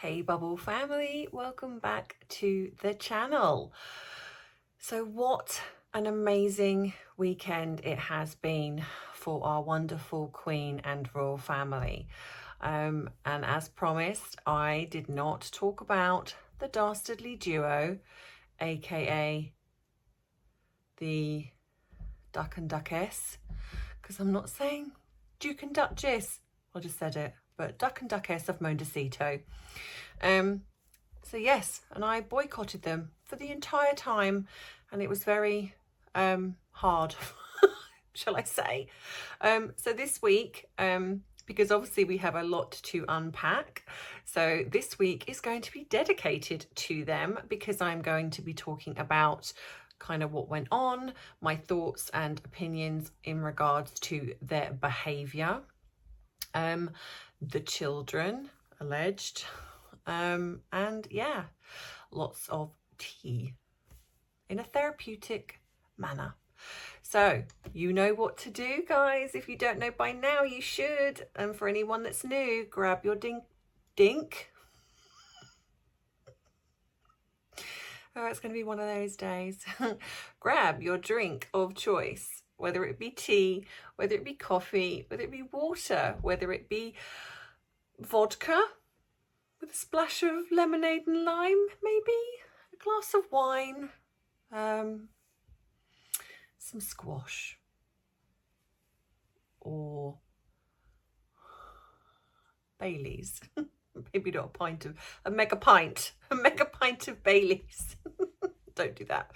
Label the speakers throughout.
Speaker 1: Hey Bubble family, welcome back to the channel. So what an amazing weekend it has been for our wonderful Queen and royal family. And as promised, I did not talk about the dastardly duo, aka the Duck and Duchess, because I'm not saying Duke and Duchess, I just said it, but Duck and Duchess of Montecito. So yes, and I boycotted them for the entire time, and it was very hard, shall I say. So this week, because obviously we have a lot to unpack, so this week is going to be dedicated to them, because I'm going to be talking about kind of what went on, my thoughts and opinions in regards to their behaviour, the children alleged, and yeah, lots of tea in a therapeutic manner. So you know what to do, guys. If you don't know by now, you should. And for anyone that's new, grab your dink. Oh, it's going to be one of those days. Grab your drink of choice, whether it be tea, whether it be coffee, whether it be water, whether it be vodka with a splash of lemonade and lime, maybe a glass of wine, some squash, or Baileys. Maybe not a mega pint of Baileys. Don't do that,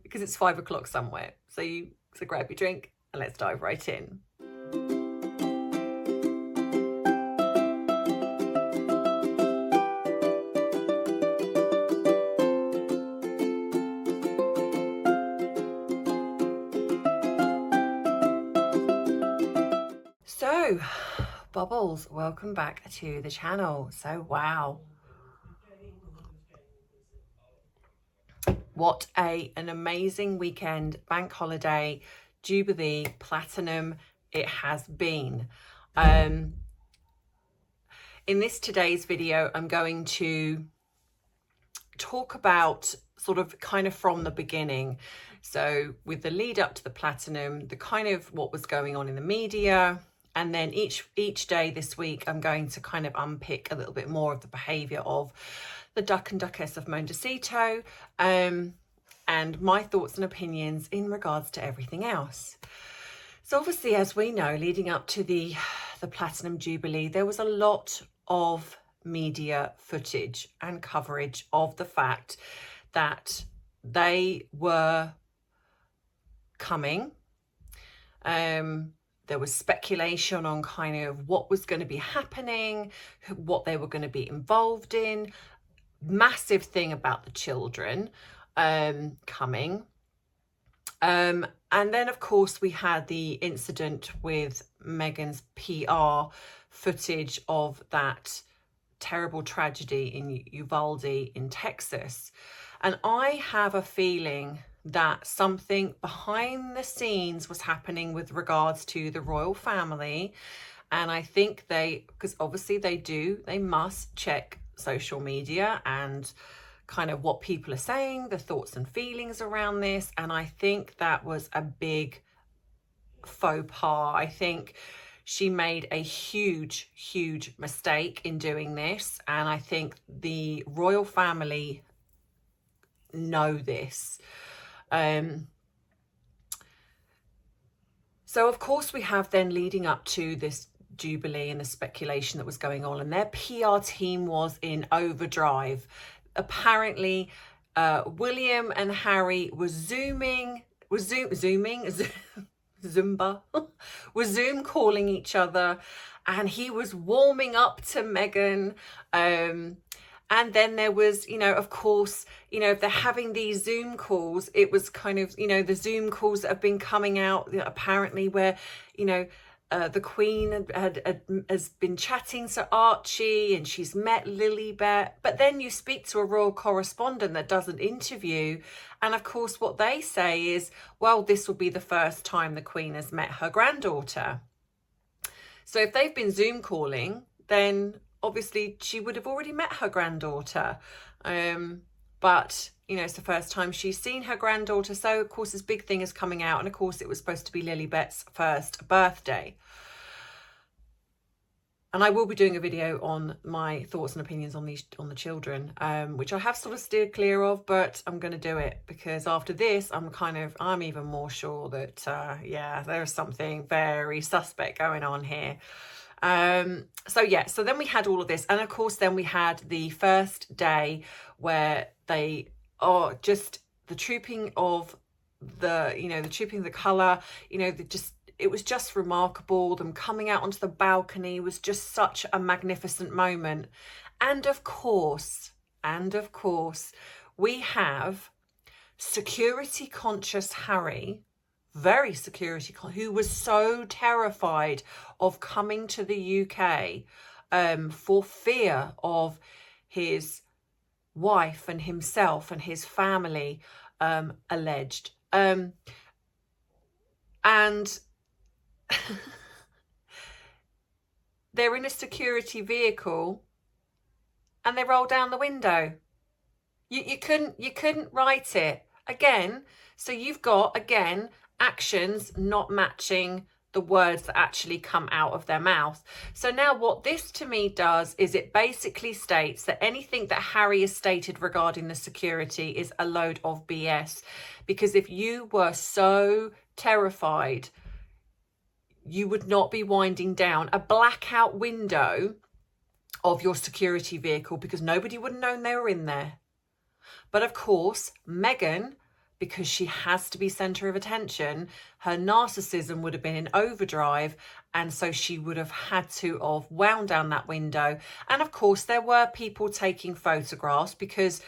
Speaker 1: because it's 5 o'clock somewhere. So grab your drink and let's dive right in. So, Bubbles, welcome back to the channel. So, wow. What an amazing weekend, bank holiday, jubilee, platinum it has been. In this today's video, I'm going to talk about sort of kind of from the beginning. So with the lead up to the platinum, the kind of what was going on in the media, and then each day this week, I'm going to kind of unpick a little bit more of the behaviour of the Duck and Duchess of Montecito, and my thoughts and opinions in regards to everything else. So obviously, as we know, leading up to the Platinum Jubilee, there was a lot of media footage and coverage of the fact that they were coming. There was speculation on kind of what was going to be happening, what they were going to be involved in. Massive thing about the children coming. And then, of course, we had the incident with Meghan's PR footage of that terrible tragedy in Uvalde in Texas. And I have a feeling that something behind the scenes was happening with regards to the royal family. And I think because obviously they must check social media and kind of what people are saying, the thoughts and feelings around this. And I think that was a big faux pas. I think she made a huge mistake in doing this. And I think the royal family know this. So of course we have then leading up to this Jubilee and the speculation that was going on, and their PR team was in overdrive. Apparently, William and Harry were Zoom calling each other, and he was warming up to Meghan. And then there was, of course, if they're having these Zoom calls, it was kind of, the Zoom calls that have been coming out, apparently where, the Queen has been chatting to Archie and she's met Lilibet. But then you speak to a royal correspondent that does an interview. And of course, what they say is, well, this will be the first time the Queen has met her granddaughter. So if they've been Zoom calling, then obviously she would have already met her granddaughter. But, you know, it's the first time she's seen her granddaughter. So, of course, this big thing is coming out. And, of course, it was supposed to be Lilibet's first birthday. And I will be doing a video on my thoughts and opinions on the children, which I have sort of steered clear of, but I'm going to do it because after this, I'm even more sure that, yeah, there's something very suspect going on here. So then we had all of this. And of course, then we had the first day where they are just the trooping of the colour, it was just remarkable. Them coming out onto the balcony was just such a magnificent moment. And of course, we have security conscious Harry, very security conscious, who was so terrified of coming to the UK for fear of his wife and himself and his family, alleged. And they're in a security vehicle and they roll down the window. You couldn't write it again. So you've got, again, actions not matching the words that actually come out of their mouth. So now what this to me does is it basically states that anything that Harry has stated regarding the security is a load of BS. Because if you were so terrified, you would not be winding down a blackout window of your security vehicle, because nobody would have known they were in there. But of course, Meghan, because she has to be centre of attention, her narcissism would have been in overdrive, and so she would have had to have wound down that window. And of course, there were people taking photographs, because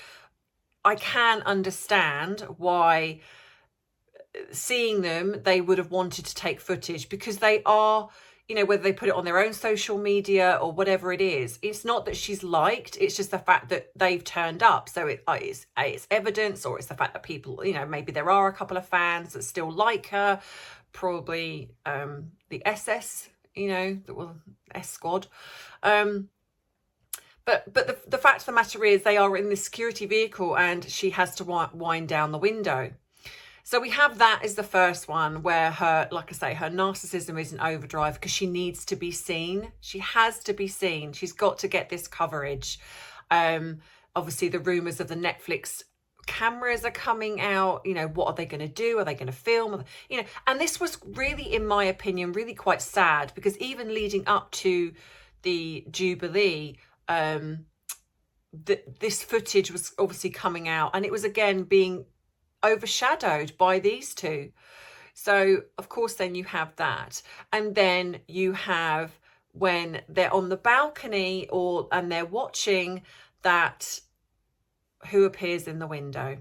Speaker 1: I can understand why, seeing them, they would have wanted to take footage, because they are, whether they put it on their own social media or whatever it is, it's not that she's liked, it's just the fact that they've turned up. So it's evidence, or it's the fact that people, maybe there are a couple of fans that still like her, probably the SS, S squad. But the fact of the matter is, they are in this security vehicle and she has to wind down the window. So we have that as the first one, where her, like I say, her narcissism is in overdrive because she needs to be seen. She has to be seen. She's got to get this coverage. Obviously, the rumours of the Netflix cameras are coming out. What are they going to do? Are they going to film? And this was really, in my opinion, really quite sad, because even leading up to the Jubilee, this footage was obviously coming out, and it was again being overshadowed by these two. So of course then you have that, and then you have when they're on the balcony and they're watching that, who appears in the window?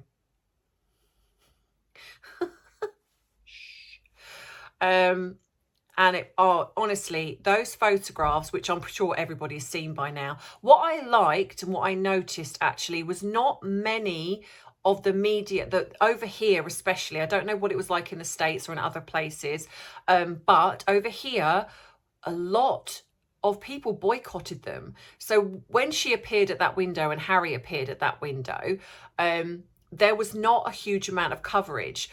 Speaker 1: And honestly, those photographs, which I'm sure everybody's seen by now, what I liked and what I noticed actually was not many of the media that over here, especially, I don't know what it was like in the States or in other places, but over here, a lot of people boycotted them. So when she appeared at that window and Harry appeared at that window, there was not a huge amount of coverage.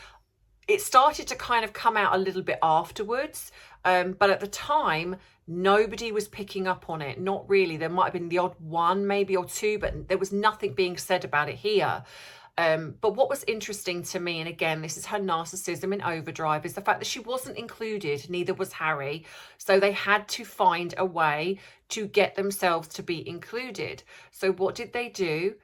Speaker 1: It started to kind of come out a little bit afterwards, but at the time, nobody was picking up on it. Not really. There might have been the odd one, maybe, or two, but there was nothing being said about it here. But what was interesting to me, and again, this is her narcissism in overdrive, is the fact that she wasn't included, neither was Harry. So they had to find a way to get themselves to be included. So what did they do?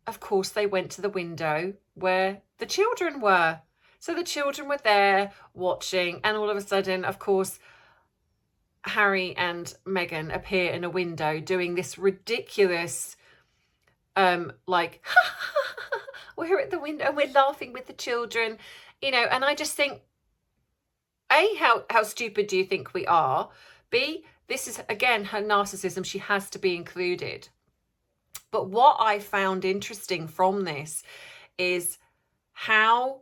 Speaker 1: Of course, they went to the window where the children were. So the children were there watching, and all of a sudden, of course, Harry and Meghan appear in a window doing this ridiculous, like, we're at the window and we're laughing with the children, and I just think, A, how stupid do you think we are? B, this is, again, her narcissism. She has to be included. But what I found interesting from this is how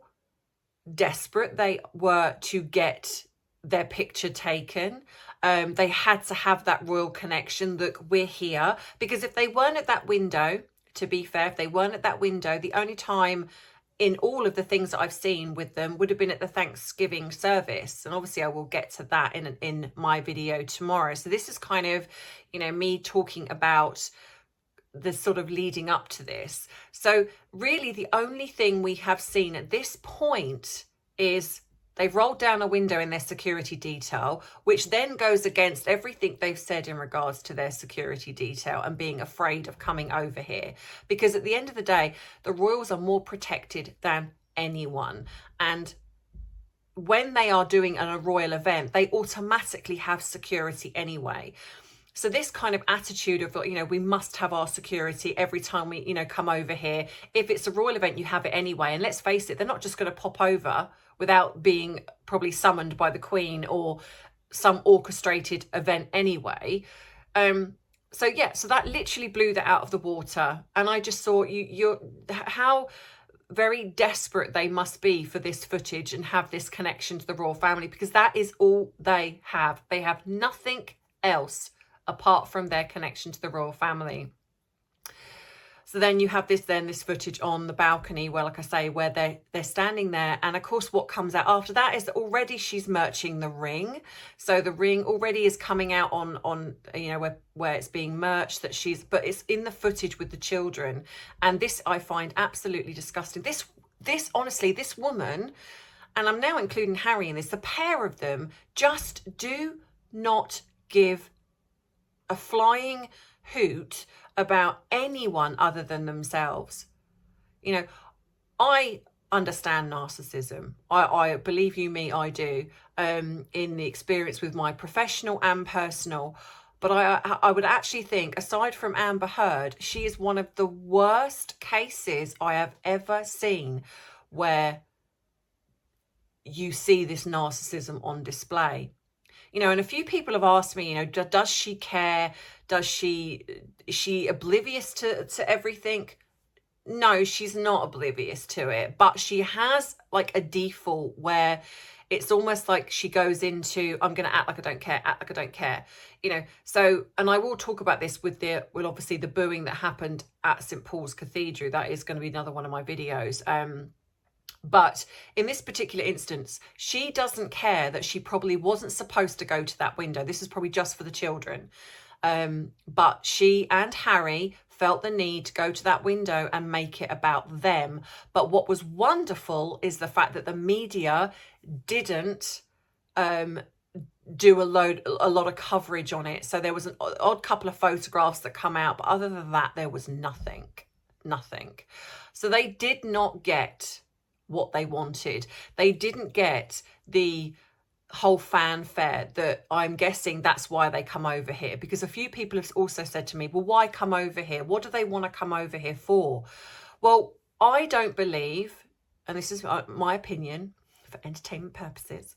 Speaker 1: desperate they were to get their picture taken. They had to have that royal connection. Look, we're here. Because if they weren't at that window, to be fair, if they weren't at that window, the only time in all of the things that I've seen with them would have been at the Thanksgiving service. And obviously I will get to that in my video tomorrow. So this is kind of, you know, me talking about the sort of leading up to this. So really the only thing we have seen at this point is they've rolled down a window in their security detail, which then goes against everything they've said in regards to their security detail and being afraid of coming over here. Because at the end of the day, the royals are more protected than anyone. And when they are doing a royal event, they automatically have security anyway. So this kind of attitude of, you know, we must have our security every time we, you know, come over here. If it's a royal event, you have it anyway. And let's face it, they're not just going to pop over without being probably summoned by the Queen or some orchestrated event anyway. So yeah, so that literally blew that out of the water. And I just thought, how very desperate they must be for this footage and have this connection to the royal family, because that is all they have. They have nothing else apart from their connection to the royal family. So then you have this footage on the balcony where, like I say, where they're standing there. And of course, what comes out after that is that already she's merching the ring. So the ring already is coming out on you know, where it's being merched, but it's in the footage with the children. And this I find absolutely disgusting. This honestly, this woman, and I'm now including Harry in this, the pair of them just do not give a flying hoot about anyone other than themselves. You know, I understand narcissism. I believe you me, I do, in the experience with my professional and personal. But I would actually think, aside from Amber Heard, she is one of the worst cases I have ever seen where you see this narcissism on display. You know, and a few people have asked me, you know, does she care? Is she oblivious to everything? No, she's not oblivious to it, but she has like a default where it's almost like she goes into, I'm going to act like I don't care, act like I don't care, you know. So, and I will talk about this with obviously the booing that happened at St. Paul's Cathedral. That is going to be another one of my videos. But in this particular instance, she doesn't care that she probably wasn't supposed to go to that window. This is probably just for the children. But she and Harry felt the need to go to that window and make it about them. But what was wonderful is the fact that the media didn't do a lot of coverage on it. So there was an odd couple of photographs that come out, but other than that, there was nothing. So they did not get what they wanted. They didn't get the whole fanfare that I'm guessing that's why they come over here. Because a few people have also said to me, well, why come over here? What do they want to come over here for? Well, I don't believe, and this is my opinion for entertainment purposes,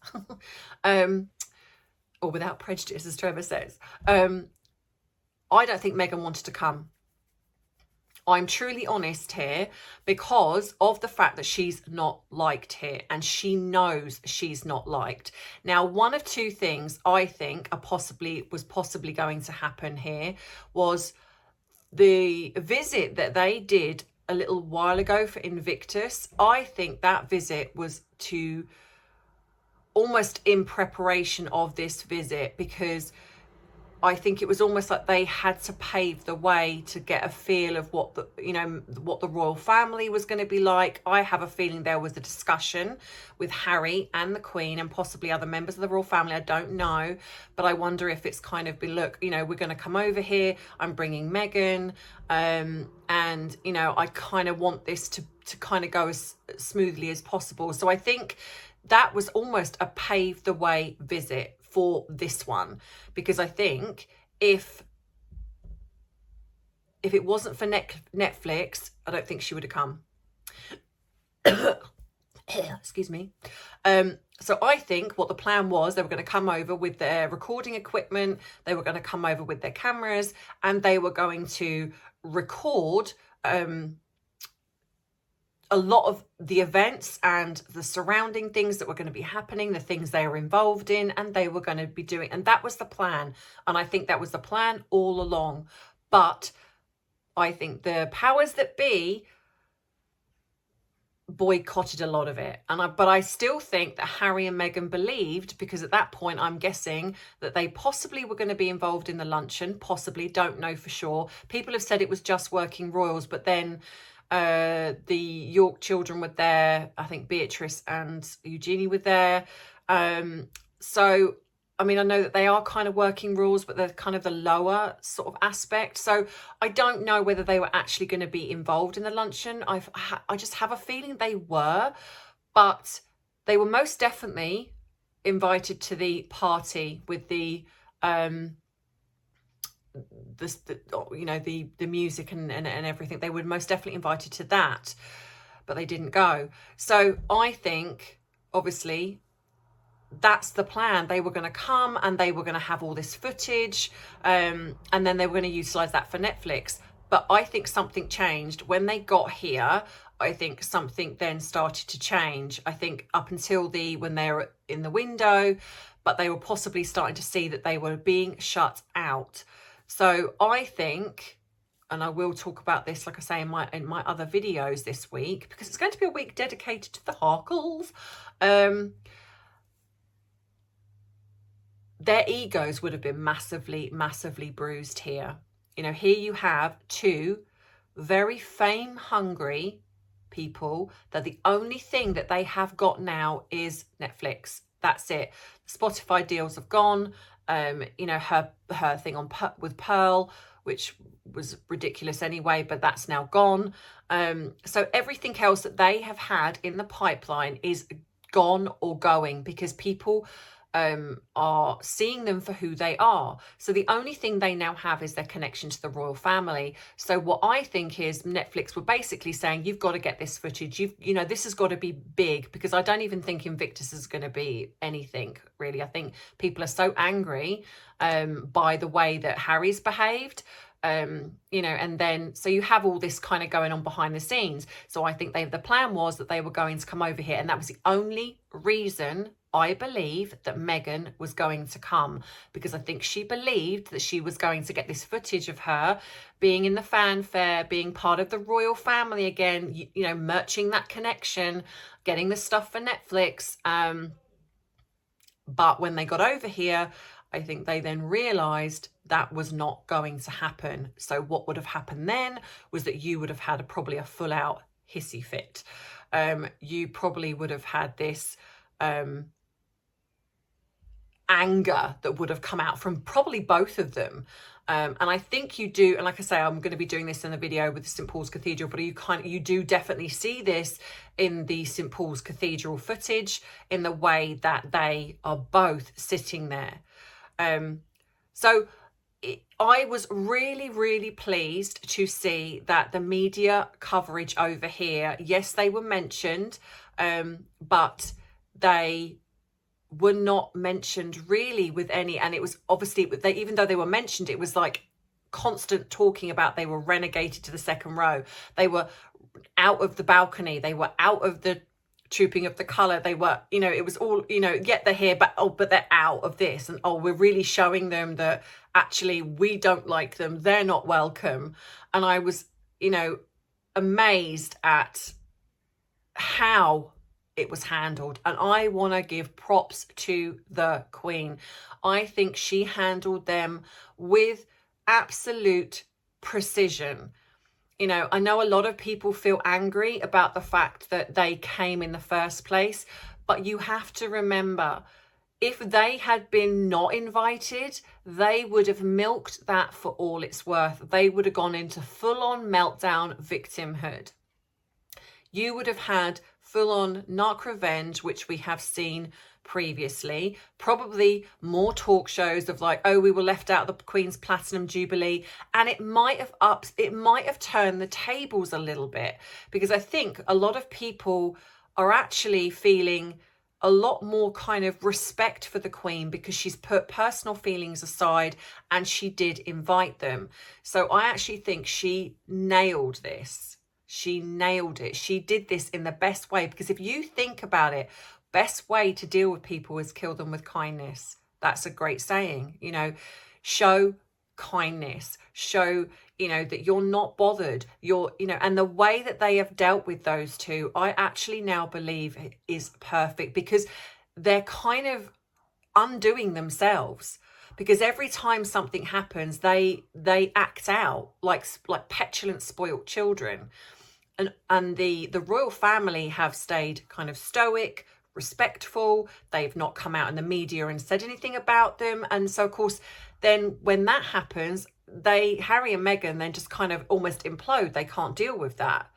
Speaker 1: or without prejudice, as Trevor says, I don't think Meghan wanted to come. I'm truly honest here because of the fact that she's not liked here, and she knows she's not liked. Now, one of two things I think was possibly going to happen here was the visit that they did a little while ago for Invictus. I think that visit was to almost in preparation of this visit, because I think it was almost like they had to pave the way to get a feel of what the royal family was going to be like. I have a feeling there was a discussion with Harry and the Queen and possibly other members of the royal family. I don't know, but I wonder if it's kind of been, look, you know, we're going to come over here. I'm bringing Meghan, and you know, I kind of want this to kind of go as smoothly as possible. So I think that was almost a pave the way visit for this one, because I think if it wasn't for Netflix, I don't think she would have come. Excuse me. So I think what the plan was, they were going to come over with their recording equipment, they were going to come over with their cameras, and they were going to record a a lot of the events and the surrounding things that were going to be happening, the things they were involved in, and they were going to be doing. And that was the plan. And I think that was the plan all along. But I think the powers that be boycotted a lot of it. But I still think that Harry and Meghan believed, because at that point I'm guessing that they possibly were going to be involved in the luncheon, possibly, don't know for sure. People have said it was just working royals, but then the York children were there. I think Beatrice and Eugenie were there. So I mean, I know that they are kind of working rules, but they're kind of the lower sort of aspect. So I don't know whether they were actually going to be involved in the luncheon. I just have a feeling they were, but they were most definitely invited to the party with the music and everything. They were most definitely invited to that, but they didn't go. So I think, obviously, that's the plan. They were going to come and they were going to have all this footage, and then they were going to utilize that for Netflix. But I think something changed when they got here. I think something then started to change. I think up until when they were in the window, but they were possibly starting to see that they were being shut out. So I think, and I will talk about this, like I say, in my other videos this week, because it's going to be a week dedicated to the Harkles. Their egos would have been massively, massively bruised here. You know, here you have two very fame-hungry people that the only thing that they have got now is Netflix. That's it. Spotify deals have gone. You know, her thing with Pearl, which was ridiculous anyway, but that's now gone. So everything else that they have had in the pipeline is gone or going, because people are seeing them for who they are. So the only thing they now have is their connection to the royal family. So what I think is Netflix were basically saying, you've got to get this footage. You know, this has got to be big, because I don't even think Invictus is going to be anything really. I think people are so angry by the way that Harry's behaved. You know, and then so you have all this kind of going on behind the scenes. So I think the plan was that they were going to come over here, and that was the only reason I believe that Meghan was going to come, because I think she believed that she was going to get this footage of her being in the fanfare, being part of the royal family again, you know, merching that connection, getting the stuff for Netflix. But when they got over here, I think they then realised that was not going to happen. So what would have happened then was that you would have had probably a full out hissy fit. You probably would have had this anger that would have come out from probably both of them. And I think you do, and like I say, I'm going to be doing this in the video with the St. Paul's Cathedral, but you do definitely see this in the St. Paul's Cathedral footage, in the way that they are both sitting there. So I was really, really pleased to see that the media coverage over here, yes, they were mentioned, but they were not mentioned really with any, and it was obviously, even though they were mentioned, it was like constant talking about they were relegated to the second row. They were out of the balcony. They were out of the trooping of the colour. They were, you know, it was all, you know, yet they're here, but they're out of this. And we're really showing them that actually we don't like them. They're not welcome. And I was, you know, amazed at how it was handled. And I want to give props to the Queen. I think she handled them with absolute precision. You know, I know a lot of people feel angry about the fact that they came in the first place, but you have to remember, if they had been not invited, they would have milked that for all it's worth. They would have gone into full-on meltdown victimhood. You would have had full-on narc revenge, which we have seen previously, probably more talk shows of like, oh, we were left out of the Queen's Platinum Jubilee, and it might have turned the tables a little bit, because I think a lot of people are actually feeling a lot more kind of respect for the Queen, because she's put personal feelings aside and she did invite them. So I actually think she nailed this. She nailed it. She did this in the best way, because if you think about it, best way to deal with people is kill them with kindness. That's a great saying, you know, show kindness, show, you know, that you're not bothered, you're, you know, and the way that they have dealt with those two, I actually now believe is perfect, because they're kind of undoing themselves. Because every time something happens, they act out like petulant, spoilt children. And the royal family have stayed kind of stoic, respectful. They've not come out in the media and said anything about them. And so, of course, then when that happens, Harry and Meghan then just kind of almost implode. They can't deal with that.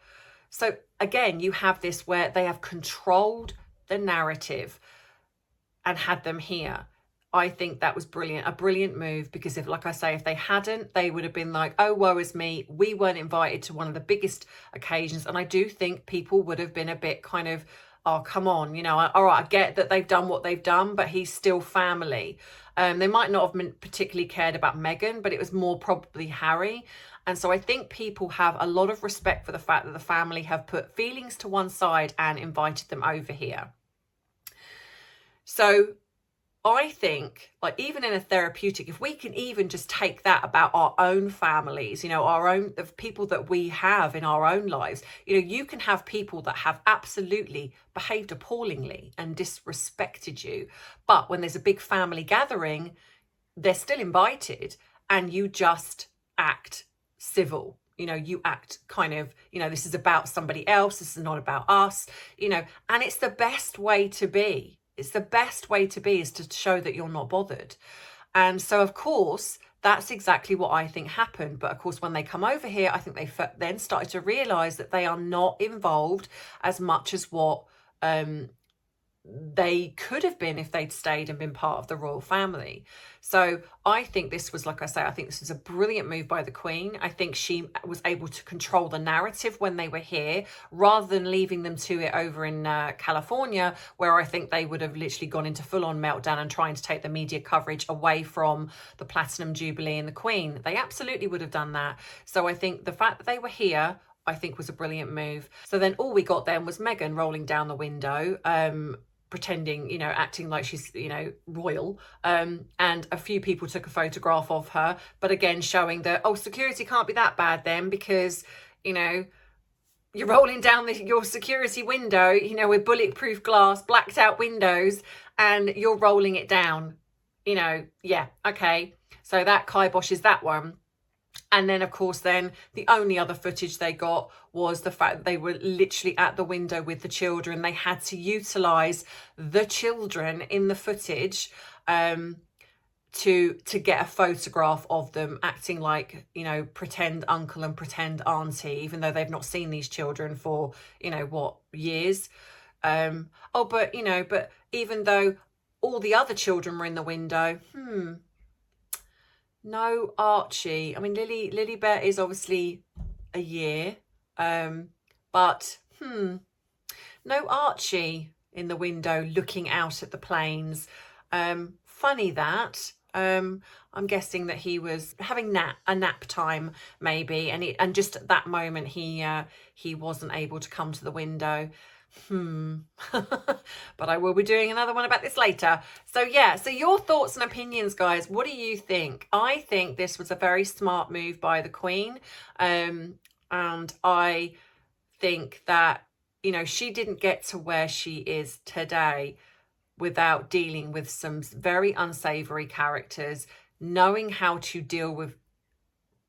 Speaker 1: So again, you have this where they have controlled the narrative and had them here. I think that was brilliant, a brilliant move, because if, like I say, if they hadn't, they would have been like, oh, woe is me. We weren't invited to one of the biggest occasions. And I do think people would have been a bit kind of, oh, come on, you know, all right, I get that they've done what they've done, but he's still family. They might not have particularly cared about Meghan, but it was more probably Harry. And so I think people have a lot of respect for the fact that the family have put feelings to one side and invited them over here. So I think, like, even in a therapeutic, if we can even just take that about our own families, you know, our own, the people that we have in our own lives, you know, you can have people that have absolutely behaved appallingly and disrespected you. But when there's a big family gathering, they're still invited, and you just act civil. You know, you act kind of, you know, this is about somebody else. This is not about us, you know, and it's the best way to be. It's the best way to be, is to show that you're not bothered. And so, of course, that's exactly what I think happened. But of course, when they come over here, I think they then started to realise that they are not involved as much as what they could have been if they'd stayed and been part of the royal family. So I think this was, like I say, I think this was a brilliant move by the Queen. I think she was able to control the narrative when they were here, rather than leaving them to it over in California, where I think they would have literally gone into full-on meltdown and trying to take the media coverage away from the Platinum Jubilee and the Queen. They absolutely would have done that. So I think the fact that they were here, I think, was a brilliant move. So then all we got then was Meghan rolling down the window, pretending, you know, acting like she's, you know, royal, and a few people took a photograph of her, but again showing that, oh, security can't be that bad then, because, you know, you're rolling down your security window, you know, with bulletproof glass, blacked out windows, and you're rolling it down, you know. Yeah, okay, so that kiboshes that one. And then, of course, then the only other footage they got was the fact that they were literally at the window with the children. They had to utilise the children in the footage to get a photograph of them acting like, you know, pretend uncle and pretend auntie, even though they've not seen these children for, you know, what, years. But, you know, but even though all the other children were in the window, no Archie. I mean, Lilibet is obviously a year, but no Archie in the window looking out at the planes. Funny that. I'm guessing that he was having a nap time maybe, and just at that moment he wasn't able to come to the window. But I will be doing another one about this later. So yeah, so your thoughts and opinions, guys. What do you think? I think this was a very smart move by the Queen, and I think that, you know, she didn't get to where she is today without dealing with some very unsavory characters, knowing how to deal with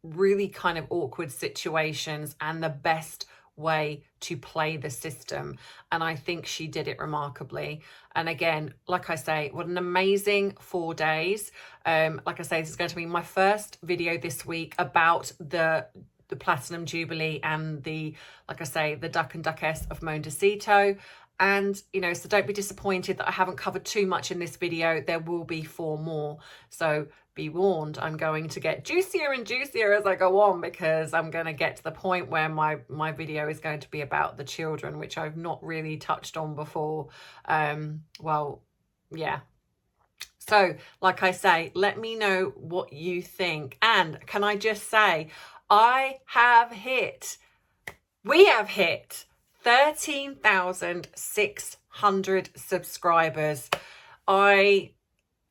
Speaker 1: really kind of awkward situations, and the best way to play the system. And I think she did it remarkably. And again, like I say, what an amazing 4 days. Like I say, this is going to be my first video this week about the Platinum Jubilee and the, like I say, the Duck and Duchess of Montecito. And, you know, so don't be disappointed that I haven't covered too much in this video. There will be 4 more. So be warned, I'm going to get juicier and juicier as I go on, because I'm going to get to the point where my video is going to be about the children, which I've not really touched on before. Well, yeah. So, like I say, let me know what you think. And can I just say, I have hit We have hit 13,600 subscribers. I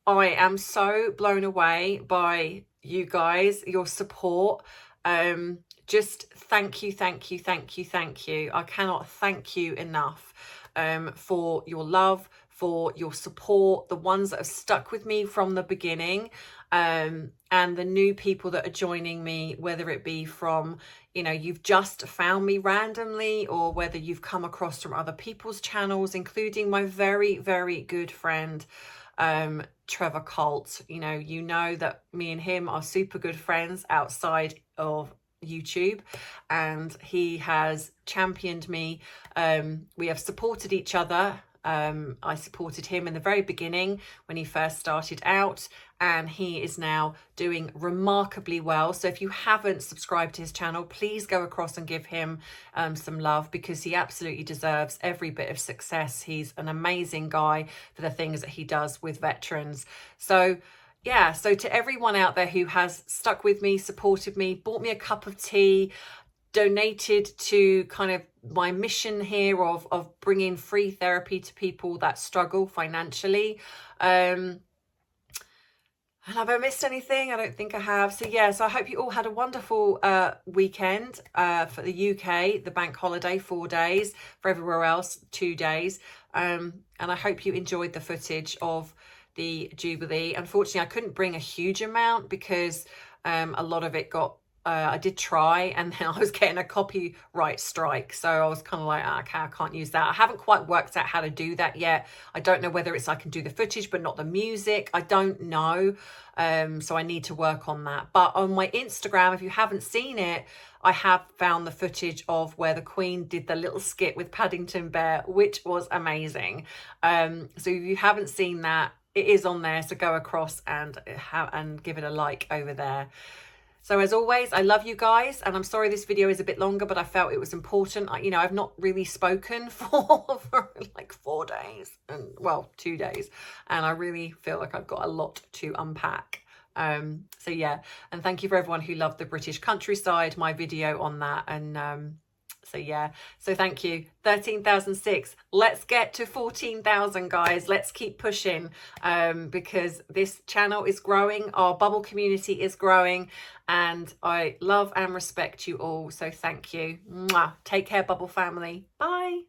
Speaker 1: am so blown away by you guys, your support. Just thank you, thank you, thank you, thank you. I cannot thank you enough for your love, for your support, the ones that have stuck with me from the beginning, and the new people that are joining me, whether it be from, you know, you've just found me randomly, or whether you've come across from other people's channels, including my very, very good friend, Trevor Colt. You know that me and him are super good friends outside of YouTube, and he has championed me. We have supported each other. I supported him in the very beginning when he first started out, and he is now doing remarkably well. So if you haven't subscribed to his channel, please go across and give him some love, because he absolutely deserves every bit of success. He's an amazing guy for the things that he does with veterans. So yeah, so to everyone out there who has stuck with me, supported me, bought me a cup of tea, donated to kind of my mission here of bringing free therapy to people that struggle financially. And have I missed anything? I don't think I have. So yeah, so I hope you all had a wonderful weekend for the UK, the bank holiday, 4 days, for everywhere else, 2 days. And I hope you enjoyed the footage of the Jubilee. Unfortunately, I couldn't bring a huge amount because a lot of it got, I did try, and then I was getting a copyright strike. So I was kind of like, okay, I can't use that. I haven't quite worked out how to do that yet. I don't know whether it's I can do the footage but not the music. I don't know. So I need to work on that. But on my Instagram, if you haven't seen it, I have found the footage of where the Queen did the little skit with Paddington Bear, which was amazing. So if you haven't seen that, it is on there. So go across and give it a like over there. So as always, I love you guys, and I'm sorry this video is a bit longer, but I felt it was important. You know, I've not really spoken for like 4 days, and well, 2 days, and I really feel like I've got a lot to unpack. So yeah, and thank you for everyone who loved the British countryside, my video on that, and so yeah, so thank you. 13,006. Let's get to 14,000, guys. Let's keep pushing, because this channel is growing. Our bubble community is growing, and I love and respect you all. So thank you. Mwah. Take care, bubble family. Bye.